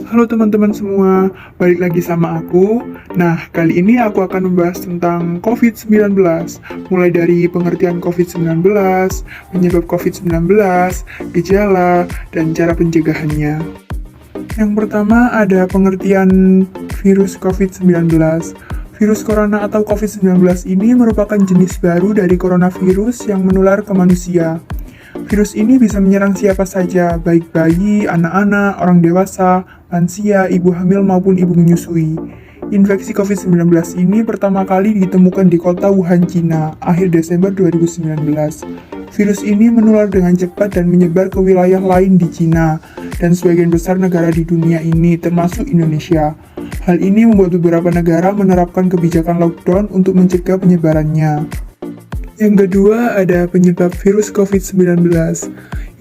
Halo teman-teman semua, balik lagi sama aku. Nah, kali ini aku akan membahas tentang COVID-19, mulai dari pengertian COVID-19, penyebab COVID-19, gejala, dan cara pencegahannya. Yang pertama ada pengertian virus COVID-19. Virus corona atau COVID-19 ini merupakan jenis baru dari coronavirus yang menular ke manusia. Virus ini bisa menyerang siapa saja, baik bayi, anak-anak, orang dewasa, lansia, ibu hamil maupun ibu menyusui. Infeksi COVID-19 ini pertama kali ditemukan di kota Wuhan, Cina, akhir Desember 2019. Virus ini menular dengan cepat dan menyebar ke wilayah lain di Cina dan sebagian besar negara di dunia ini, termasuk Indonesia. Hal ini membuat beberapa negara menerapkan kebijakan lockdown untuk mencegah penyebarannya. Yang kedua, ada penyebab virus COVID-19.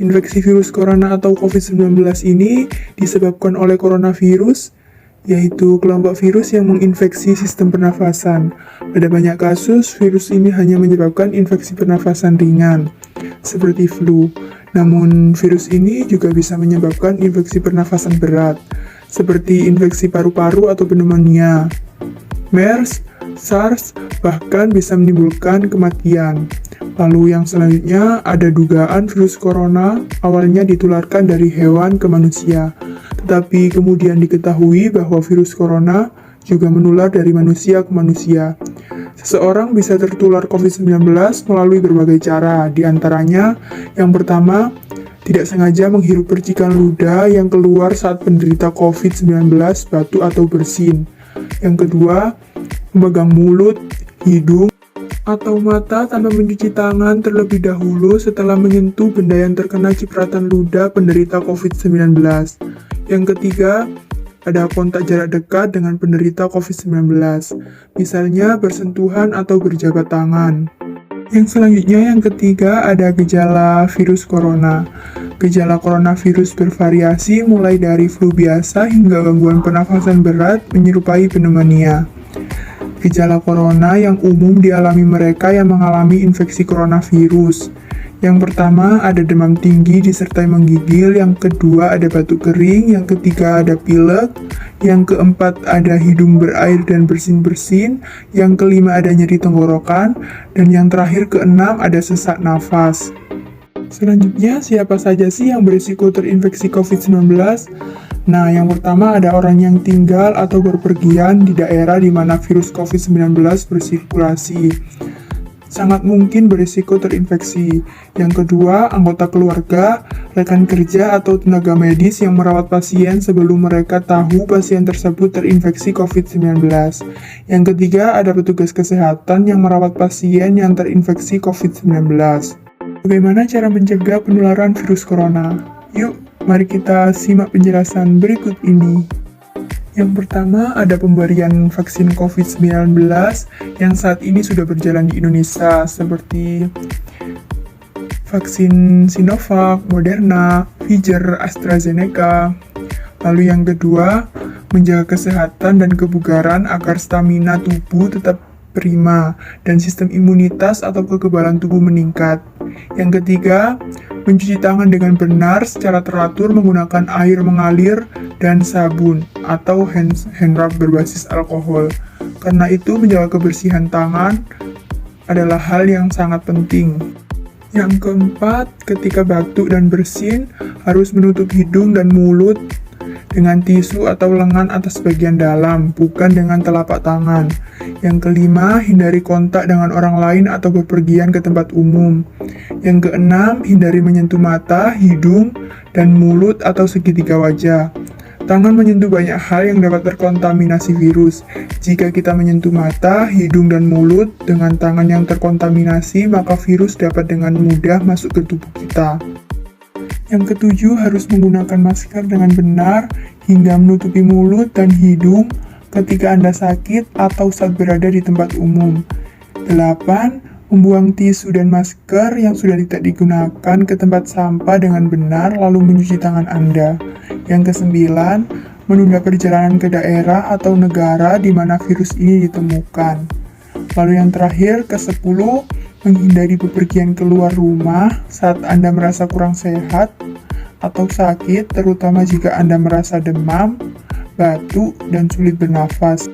Infeksi virus corona atau COVID-19 ini disebabkan oleh coronavirus, yaitu kelompok virus yang menginfeksi sistem pernafasan. Pada banyak kasus, virus ini hanya menyebabkan infeksi pernafasan ringan, seperti flu. Namun, virus ini juga bisa menyebabkan infeksi pernafasan berat, seperti infeksi paru-paru atau pneumonia. MERS, SARS, bahkan bisa menimbulkan kematian. Lalu yang selanjutnya ada dugaan virus corona awalnya ditularkan dari hewan ke manusia, tetapi kemudian diketahui bahwa virus corona juga menular dari manusia ke manusia. Seseorang bisa tertular COVID-19 melalui berbagai cara, diantaranya yang pertama, tidak sengaja menghirup percikan ludah yang keluar saat penderita COVID-19 batuk atau bersin. Yang kedua, memegang mulut, hidung, atau mata tanpa mencuci tangan terlebih dahulu setelah menyentuh benda yang terkena cipratan ludah penderita COVID-19. Yang ketiga, ada kontak jarak dekat dengan penderita COVID-19, misalnya bersentuhan atau berjabat tangan. Yang selanjutnya, yang ketiga, ada gejala virus corona. Gejala coronavirus bervariasi mulai dari flu biasa hingga gangguan pernafasan berat menyerupai pneumonia. Gejala corona yang umum dialami mereka yang mengalami infeksi coronavirus. Yang pertama ada demam tinggi disertai menggigil, yang kedua ada batuk kering, yang ketiga ada pilek, yang keempat ada hidung berair dan bersin-bersin, yang kelima ada nyeri tenggorokan, dan yang terakhir keenam ada sesak nafas. Selanjutnya, siapa saja sih yang berisiko terinfeksi COVID-19? Nah, yang pertama ada orang yang tinggal atau berpergian di daerah di mana virus COVID-19 bersirkulasi. Sangat mungkin berisiko terinfeksi. Yang kedua, anggota keluarga, rekan kerja atau tenaga medis yang merawat pasien sebelum mereka tahu pasien tersebut terinfeksi COVID-19. Yang ketiga, ada petugas kesehatan yang merawat pasien yang terinfeksi COVID-19. Bagaimana cara mencegah penularan virus corona? Yuk, mari kita simak penjelasan berikut ini. Yang pertama, ada pemberian vaksin COVID-19 yang saat ini sudah berjalan di Indonesia, seperti vaksin Sinovac, Moderna, Pfizer, AstraZeneca. Lalu yang kedua, menjaga kesehatan dan kebugaran agar stamina tubuh tetap prima dan sistem imunitas atau kekebalan tubuh meningkat. Yang ketiga, mencuci tangan dengan benar secara teratur menggunakan air mengalir dan sabun atau hand rub berbasis alkohol. Karena itu menjaga kebersihan tangan adalah hal yang sangat penting. Yang keempat, ketika batuk dan bersin harus menutup hidung dan mulut dengan tisu atau lengan atas bagian dalam, bukan dengan telapak tangan. Yang kelima, hindari kontak dengan orang lain atau bepergian ke tempat umum. Yang keenam, hindari menyentuh mata, hidung, dan mulut atau segitiga wajah. Tangan menyentuh banyak hal yang dapat terkontaminasi virus. Jika kita menyentuh mata, hidung, dan mulut dengan tangan yang terkontaminasi, maka virus dapat dengan mudah masuk ke tubuh kita. Yang ketujuh, harus menggunakan masker dengan benar hingga menutupi mulut dan hidung ketika Anda sakit atau saat berada di tempat umum. 8. Membuang tisu dan masker yang sudah tidak digunakan ke tempat sampah dengan benar lalu mencuci tangan Anda. Yang kesembilan, menunda perjalanan ke daerah atau negara di mana virus ini ditemukan. Lalu yang terakhir, ke-10, menghindari bepergian keluar rumah saat Anda merasa kurang sehat atau sakit, terutama jika Anda merasa demam, batuk, dan sulit bernafas.